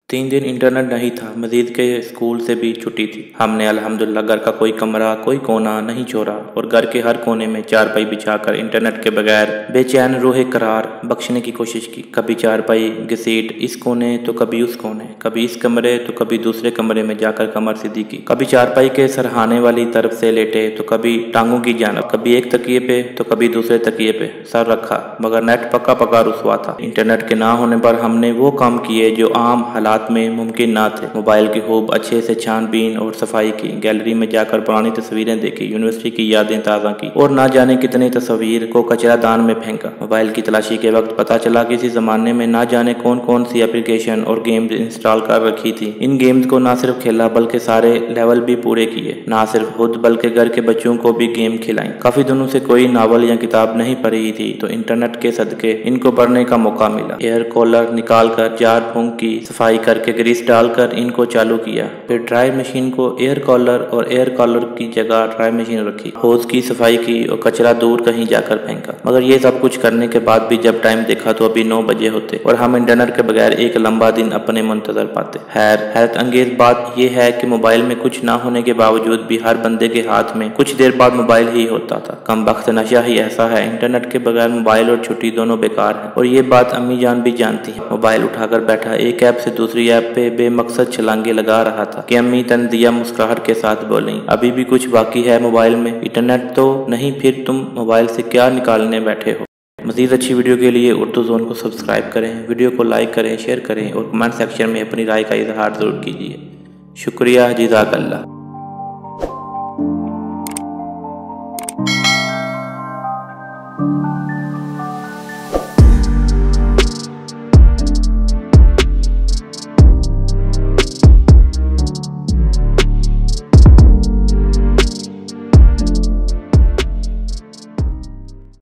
3 दिन इंटरनेट नहीं था। मजीद के स्कूल से भी छुट्टी थी। हमने अल्हम्दुलिल्लाह घर का कोई कमरा, कोई कोना नहीं छोड़ा और घर के हर कोने में चारपाई बिछाकर इंटरनेट के बगैर बेचैन रूह करार बख्शने की कोशिश की। कभी चारपाई घसीट इस कोने तो कभी उस कोने, कभी इस कमरे तो कभी दूसरे कमरे में जाकर कमर सीधी की। कभी चारपाई के सरहाने वाली तरफ से लेटे तो कभी टांगों की जानब, कभी एक तकिए पे तो कभी दूसरे तकिए पे सर रखा, मगर नेट पक्का पक्का रुसवा था। इंटरनेट के ना होने पर हमने वो काम किए जो आम हालात में मुमकिन ना थे। मोबाइल की खूब अच्छे से छानबीन और सफाई की, गैलरी में जाकर पुरानी तस्वीरें देखी, यूनिवर्सिटी की यादें ताज़ा की और ना जाने कितनी तस्वीर को कचरा दान में फेंका। मोबाइल की तलाशी के वक्त पता चला कि इसी जमाने में ना जाने कौन कौन सी एप्लीकेशन और गेम्स इंस्टॉल कर रखी थी। इन गेम्स को ना सिर्फ खेला बल्कि सारे लेवल भी पूरे किए। ना सिर्फ खुद बल्कि घर के बच्चों को भी गेम खिलाई। काफी दिनों से कोई नावल या किताब नहीं पढ़ी थी तो इंटरनेट के सदके इनको पढ़ने का मौका मिला। एयर कॉलर निकाल कर जार फूंक की सफाई करके ग्रीस डालकर इनको चालू किया। फिर ड्राई मशीन को एयर कॉलर और एयर कॉलर की जगह ड्राई मशीन रखी, होज की सफाई की और कचरा दूर कहीं जाकर फेंका। मगर ये सब कुछ करने के बाद भी जब टाइम देखा तो अभी 9 बजे होते और हम इंटरनेट के बगैर एक लंबा दिन अपने मुंतजर पाते। हैरत अंगेज बात यह है कि मोबाइल में कुछ ना होने के बावजूद भी हर बंदे के हाथ में कुछ देर बाद मोबाइल ही होता था। कम वक्त नशा ही ऐसा है। इंटरनेट के बगैर मोबाइल और छुट्टी दोनों बेकार है और ये बात अम्मी जान भी जानती है। मोबाइल उठाकर बैठा एक ऐप से दूसरी ऐप पे बेमकसद छलांगे लगा रहा था कि अम्मी तंदिया मुस्कुराहट के साथ बोली, अभी भी कुछ बाकी है मोबाइल में? इंटरनेट तो नहीं, फिर तुम मोबाइल से क्या निकालने बैठे हो? मज़ीद अच्छी वीडियो के लिए उर्दू जोन को सब्सक्राइब करें, वीडियो को लाइक करें, शेयर करें और कमेंट सेक्शन में अपनी राय का इजहार ज़रूर कीजिए। शुक्रिया, जज़ाकल्लाह।